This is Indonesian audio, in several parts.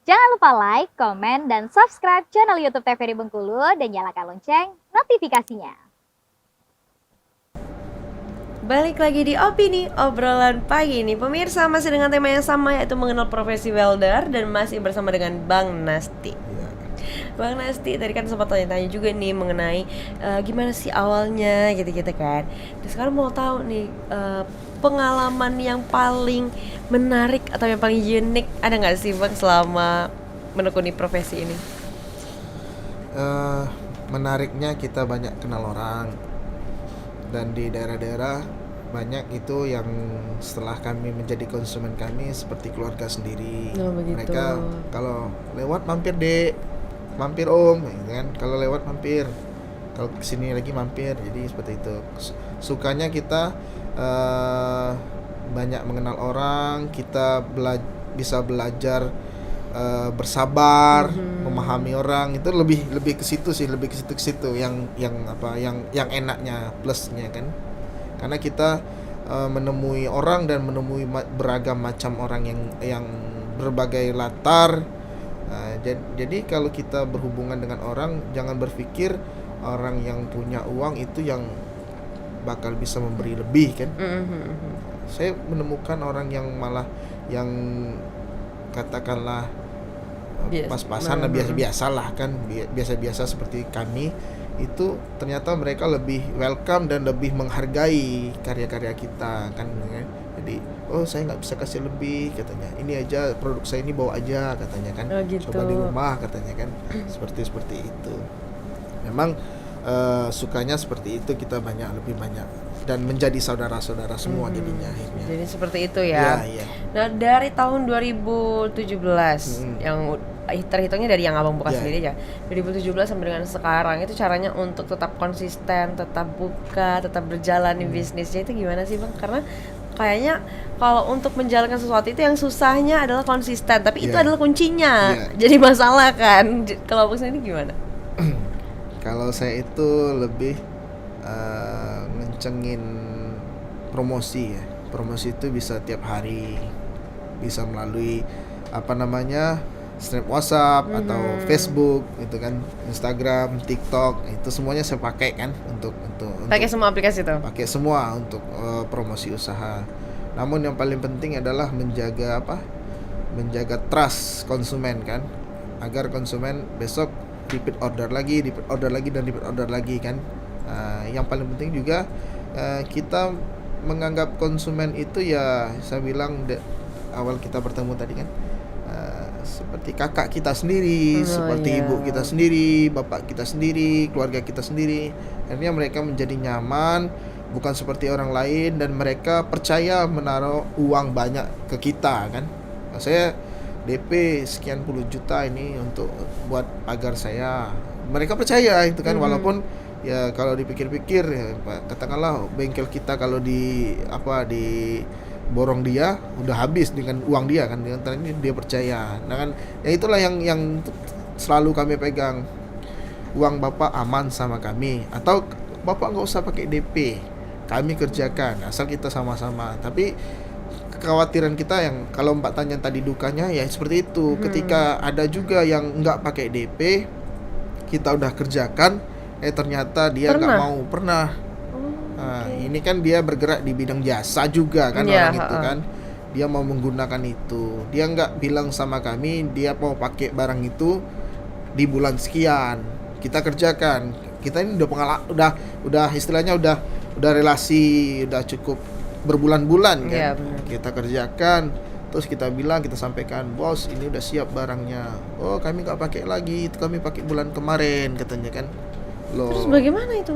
Jangan lupa like, komen, dan subscribe channel YouTube TVRI Bengkulu dan nyalakan lonceng notifikasinya. Balik lagi di Opini Obrolan Pagi ini. Pemirsa, masih dengan tema yang sama, yaitu mengenal profesi welder, dan masih bersama dengan Bang Nasti. Bang Nasti, tadi kan sempat tanya-tanya juga nih mengenai gimana sih awalnya gitu-gitu kan. Dan sekarang mau tahu nih pengalaman yang paling menarik atau yang paling unik ada nggak sih Bang selama menekuni profesi ini? Menariknya kita banyak kenal orang, dan di daerah-daerah banyak itu yang setelah kami menjadi konsumen kami seperti keluarga sendiri. Oh, begitu. Mereka kalau lewat mampir dek, mampir om, gitu kan. Kalau lewat mampir, kalau kesini lagi mampir. Jadi seperti itu. Sukanya kita banyak mengenal orang, kita bisa belajar bersabar, memahami orang. Itu lebih ke situ sih, lebih ke situ yang enaknya, plusnya kan. Karena kita menemui orang dan menemui beragam macam orang yang berbagai latar. Jadi kalau kita berhubungan dengan orang, jangan berpikir orang yang punya uang itu yang bakal bisa memberi lebih kan. Saya menemukan orang yang malah yang katakanlah pas-pasan, biasa-biasa lah kan, biasa-biasa seperti kami, itu ternyata mereka lebih welcome dan lebih menghargai karya-karya kita kan. Jadi saya nggak bisa kasih lebih katanya, ini aja produk saya ini bawa aja katanya kan. Gitu. Coba di rumah katanya kan. seperti itu memang. Sukanya seperti itu, kita lebih banyak dan menjadi saudara-saudara semua jadinya akhirnya. Jadi seperti itu ya. Iya. Nah, dari tahun 2017 yang terhitungnya dari yang Abang buka sendiri aja, 2017 sampai dengan sekarang, itu caranya untuk tetap konsisten, tetap buka, tetap berjalan di bisnisnya itu gimana sih Bang? Karena kayaknya kalau untuk menjalankan sesuatu itu yang susahnya adalah konsisten, tapi itu adalah kuncinya. Jadi masalah kan. Kalau Abang sendiri gimana? Kalau saya itu lebih ngencengin promosi ya. Promosi itu bisa tiap hari, bisa melalui snap WhatsApp atau Facebook gitu kan, Instagram, TikTok, itu semuanya saya pakai kan untuk pakai semua aplikasi itu. Pakai semua untuk promosi usaha. Namun yang paling penting adalah menjaga trust konsumen kan, agar konsumen besok repeat order lagi kan. Yang paling penting juga kita menganggap konsumen itu ya, saya bilang awal kita bertemu tadi kan, seperti kakak kita sendiri, seperti ibu kita sendiri, bapak kita sendiri, keluarga kita sendiri. Akhirnya mereka menjadi nyaman, bukan seperti orang lain, dan mereka percaya menaruh uang banyak ke kita kan. Saya DP sekian puluh juta ini untuk buat pagar saya. Mereka percaya itu kan, walaupun ya kalau dipikir-pikir ya, katakanlah bengkel kita kalau di borong dia udah habis dengan uang dia kan, dengan ini dia percaya. Nah kan, ya itulah yang selalu kami pegang. Uang Bapak aman sama kami, atau Bapak nggak usah pakai DP, kami kerjakan asal kita sama-sama. Tapi kekhawatiran kita yang kalau Mbak tanya tadi dukanya ya seperti itu. Ketika ada juga yang nggak pakai DP, kita udah kerjakan, ternyata dia nggak mau. Ini kan dia bergerak di bidang jasa juga kan, orang itu kan, dia mau menggunakan itu, dia nggak bilang sama kami dia mau pakai barang itu di bulan sekian, kita kerjakan. Kita ini udah istilahnya udah relasi, udah cukup berbulan-bulan kan. Kita kerjakan, terus kita sampaikan, bos ini udah siap barangnya. Oh kami nggak pakai lagi, itu kami pakai bulan kemarin katanya kan. Loh, terus bagaimana itu?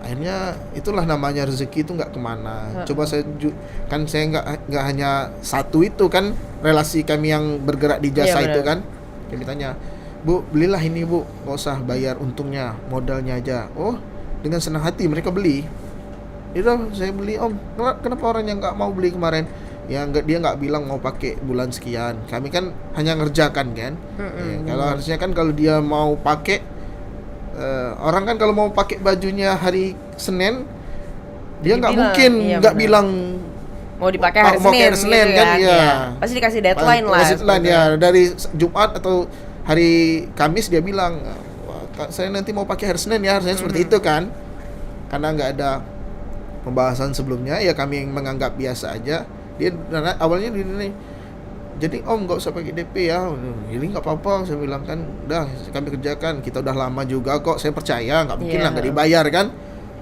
Akhirnya itulah namanya rezeki itu nggak kemana. Coba saya nggak hanya satu itu kan, relasi kami yang bergerak di jasa itu kan. Kami tanya, Bu belilah ini Bu, nggak usah bayar untungnya, modalnya aja. Oh dengan senang hati mereka beli. Itu saya beli om. Kenapa orang yang nggak mau beli kemarin? Ya dia nggak bilang mau pakai bulan sekian. Kami kan hanya ngerjakan kan. Kalau harusnya kan kalau dia mau pakai, orang kan kalau mau pakai bajunya hari Senin, dia nggak mungkin nggak bilang mau dipakai hari mau Senin, hari Senin gitu kan, iya. ya. Pasti dikasih deadline lah. Deadline seperti ya, itu. dari Jumat atau hari Kamis dia bilang, saya nanti mau pakai hari Senin ya, harusnya seperti itu kan. Karena nggak ada pembahasan sebelumnya, ya kami menganggap biasa aja. Dia awalnya ini, jadi Om nggak usah pakai DP ya, ini nggak apa-apa, saya bilang kan, udah kami kerjakan, kita udah lama juga kok, saya percaya, nggak mungkin lah nggak dibayar kan.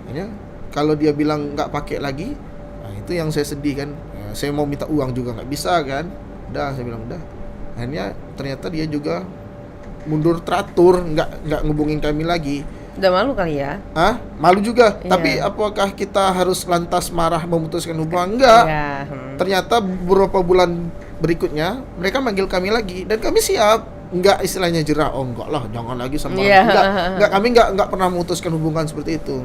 Akhirnya kalau dia bilang nggak pakai lagi, nah itu yang saya sedih kan. Saya mau minta uang juga nggak bisa kan. Udah, saya bilang udah. Akhirnya ternyata dia juga mundur teratur, nggak ngubungin kami lagi. Udah malu kali ya? Malu juga. Iya. Tapi apakah kita harus lantas marah memutuskan hubungan? Enggak. Iya. Ternyata beberapa bulan berikutnya mereka manggil kami lagi dan kami siap. Enggak istilahnya jerah. Oh enggak lah, jangan lagi sama Iya. enggak, kami enggak pernah memutuskan hubungan seperti itu.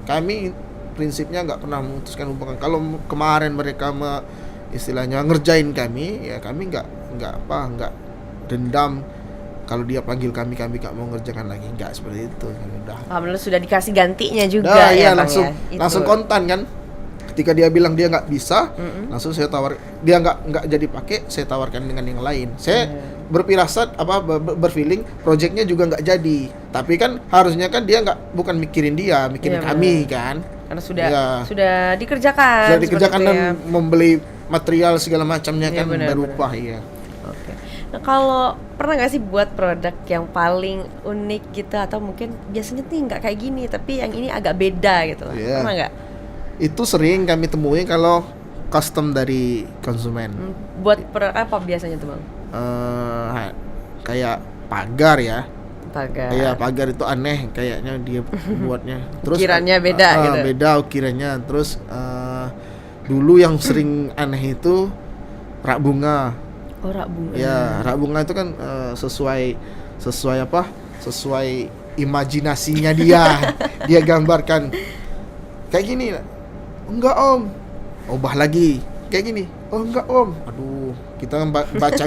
Kami prinsipnya enggak pernah memutuskan hubungan. Kalau kemarin mereka istilahnya ngerjain kami, ya kami enggak dendam. Kalau dia panggil kami nggak mau ngerjakan lagi, nggak seperti itu. Udah. Alhamdulillah sudah dikasih gantinya juga Nah, ya, iya, Bang, langsung kontan kan. Ketika dia bilang dia nggak bisa, langsung saya tawar. Dia nggak jadi pakai, saya tawarkan dengan yang lain. Saya berpirasat berfeeling, projectnya juga nggak jadi. Tapi kan harusnya kan dia bukan mikirin dia, mikirin kami kan. Karena sudah dikerjakan. Sudah dikerjakan dan ya. membeli material segala macamnya kan benar, berupah iya. Oke. Nah, kalau pernah nggak sih buat produk yang paling unik gitu, atau mungkin biasanya tuh nggak kayak gini tapi yang ini agak beda gitu lah. Iya. Pernah nggak? Itu sering kami temui kalau custom dari konsumen. Buat produk apa biasanya tuh, Bang? Kayak pagar ya. Pagar. Iya, pagar itu aneh kayaknya dia buatnya. Terus Ukirannya beda gitu. Beda ukirannya. Terus dulu yang sering aneh itu rak bunga. Oh, rak bunga. Ya, rak bunga itu kan sesuai apa? Sesuai imajinasinya dia. Dia gambarkan kayak gini. Enggak, Om. Ubah lagi. Kayak gini. Oh, enggak, Om. Aduh, kita baca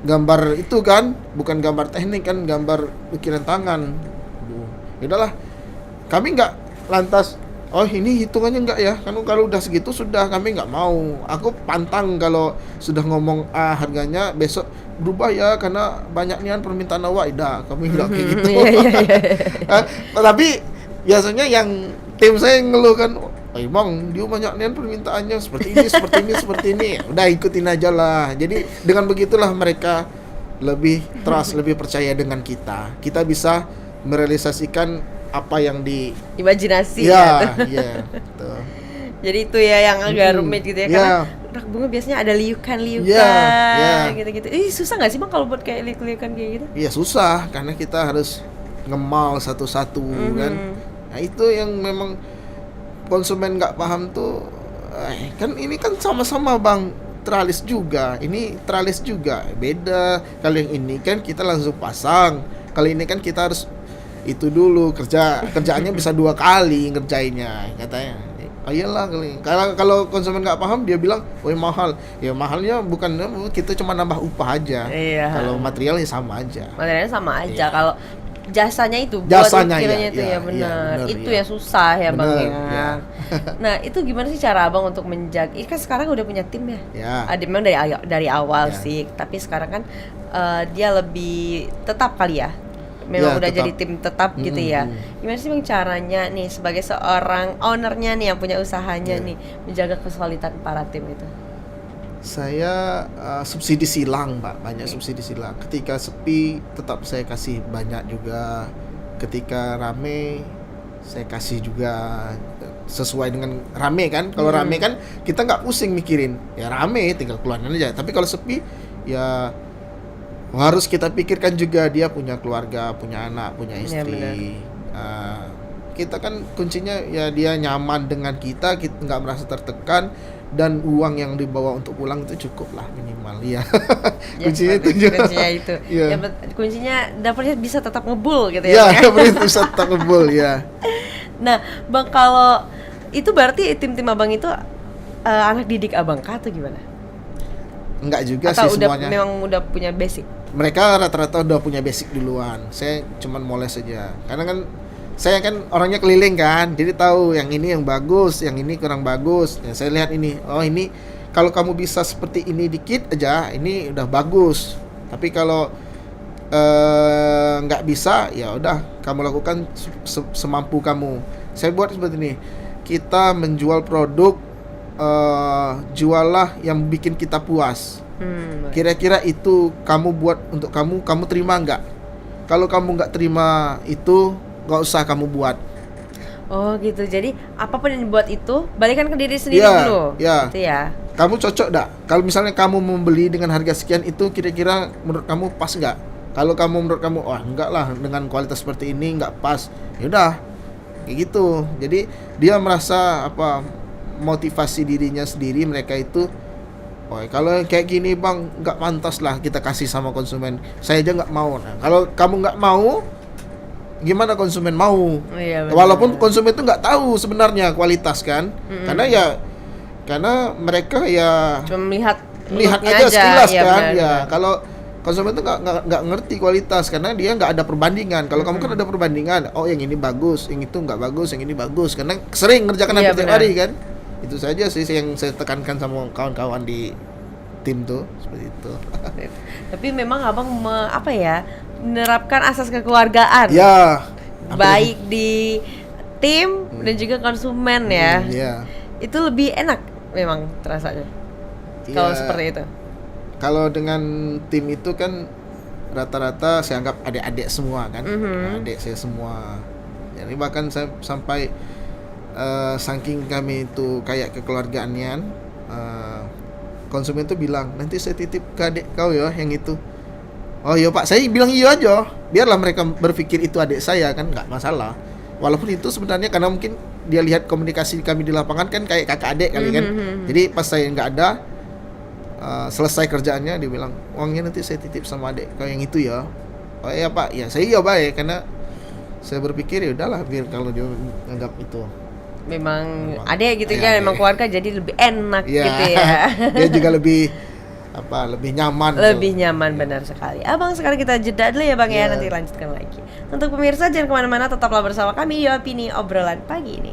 gambar itu kan, bukan gambar teknik kan, gambar ukiran tangan. Aduh, yaudahlah. Kami enggak lantas ini hitungannya enggak ya, kan kalau udah segitu sudah, kami enggak mau. Aku pantang kalau sudah ngomong harganya besok berubah ya karena banyak nian permintaan awak. Kami enggak kayak gitu. Tapi biasanya yang tim saya ngeluh kan, Bang, dia banyak nian permintaannya seperti ini. Udah ikutin aja lah. Jadi dengan begitulah mereka lebih trust, lebih percaya dengan kita. Kita bisa merealisasikan apa yang di imajinasi ya. Jadi itu ya yang agak rumit gitu ya, karena rak bunga biasanya ada liukan gitu-gitu. Susah nggak sih, Bang, kalau buat kayak liuk-liukan kayak gitu? Iya, susah karena kita harus ngemal satu-satu kan. Nah, itu yang memang konsumen nggak paham tuh. Kan ini kan sama-sama, Bang, tralis juga. Ini tralis juga. Beda. Kalau yang ini kan kita langsung pasang. Kalau ini kan kita harus itu dulu kerjaannya bisa 2 kali ngerjainnya katanya. Iyalah, kalau konsumen nggak paham dia bilang, mahal. Ya mahalnya bukan kita cuma nambah upah aja. Iya. Kalau materialnya sama aja. Materialnya sama aja. Kalau jasanya itu jasanya buat ukirannya itu ya benar. Itu yang susah ya, Bang ya. Nah, itu gimana sih cara Abang untuk menjaga? Ini kan sekarang udah punya tim ya. Ada memang dari awal sih, tapi sekarang kan dia lebih tetap kali ya. Memang udah tetap. Jadi tim tetap gitu ya. Gimana sih, Bang, caranya nih sebagai seorang ownernya nih yang punya usahanya nih menjaga kesulitan para tim itu? Saya subsidi silang, Pak, banyak subsidi silang. Ketika sepi tetap saya kasih banyak juga. Ketika rame saya kasih juga sesuai dengan rame kan. Kalau rame kan kita nggak pusing mikirin, ya rame tinggal keluarin aja. Tapi kalau sepi ya harus kita pikirkan juga, dia punya keluarga, punya anak, punya istri. Kita kan kuncinya ya dia nyaman dengan kita nggak merasa tertekan, dan uang yang dibawa untuk pulang itu cukup lah minimal ya. Kuncinya itu juga. Kuncinya itu. Ya, kuncinya dapurnya bisa tetap ngebul gitu ya. Ya, dapurnya bisa tetap ngebul ya. Nah, Bang, kalau itu berarti tim-tim Abang itu anak didik Abang kah atau gimana? Enggak juga atau sih semuanya. Memang udah punya basic? Mereka rata-rata udah punya basic duluan. Saya cuman moles aja. Karena kan saya kan orangnya keliling kan, jadi tahu yang ini yang bagus, yang ini kurang bagus. Ya, saya lihat ini, oh ini kalau kamu bisa seperti ini dikit aja, ini udah bagus. Tapi kalau nggak bisa, ya udah kamu lakukan semampu kamu. Saya buat seperti ini. Kita menjual produk, jualah yang bikin kita puas. Kira-kira itu kamu buat untuk kamu terima nggak? Kalau kamu nggak terima itu, nggak usah kamu buat. Oh gitu, jadi apapun yang dibuat itu balikan ke diri sendiri Ya, dulu. ya. Gitu ya. Kamu cocok nggak? Kalau misalnya kamu membeli dengan harga sekian itu, kira-kira menurut kamu pas nggak? Kalau kamu menurut kamu, wah enggak lah, dengan kualitas seperti ini nggak pas, yaudah kayak gitu. Jadi dia merasa apa, motivasi dirinya sendiri, mereka itu, oh kalau kayak gini bang nggak pantas lah kita kasih sama konsumen, saya aja nggak mau. Nah, kalau kamu nggak mau, gimana konsumen mau? Oh, iya, benar. Walaupun konsumen itu nggak tahu sebenarnya kualitas kan, karena mereka ya Cuma melihat melihat looknya aja sekilas ya, kan, benar, ya. benar. Kalau konsumen itu nggak ngerti kualitas karena dia nggak ada perbandingan. Kalau kamu kan ada perbandingan, oh yang ini bagus, yang itu nggak bagus, yang ini bagus, karena sering ngerjakan Iya, hampir tiap benar. hari kan. Itu saja sih yang saya tekankan sama kawan-kawan di tim tuh, seperti itu. Tapi memang abang menerapkan asas kekeluargaan. Ya, Baik di tim dan juga konsumen ya. ya. Itu lebih enak memang terasanya. Kalau Ya, seperti itu. kalau dengan tim itu kan rata-rata saya anggap adik-adik semua kan, adik saya semua. Jadi bahkan saya sampai saking kami itu kayak kekeluargaannya, konsumen itu bilang nanti saya titip ke adik kau ya yang itu. Oh iya pak, saya bilang iya aja, biarlah mereka berpikir itu adik saya kan, nggak masalah. Walaupun itu sebenarnya karena mungkin dia lihat komunikasi kami di lapangan kan kayak kakak adik kali kan. Jadi pas saya nggak ada, selesai kerjaannya dia bilang uangnya nanti saya titip sama adik kau yang itu ya. Oh iya pak, ya saya iya baik karena saya berpikir ya udahlah biar kalau dia anggap itu. Memang Memang. adek gitu Iya, kan, adek. memang keluarga jadi lebih enak Iya. gitu ya. Dia juga lebih lebih nyaman. Lebih tuh. nyaman, benar sekali. Abang, sekarang kita jeda dulu ya bang ya, Iya. nanti lanjutkan lagi. Untuk pemirsa jangan kemana-mana, tetaplah bersama kami di Opini Obrolan Pagi ini.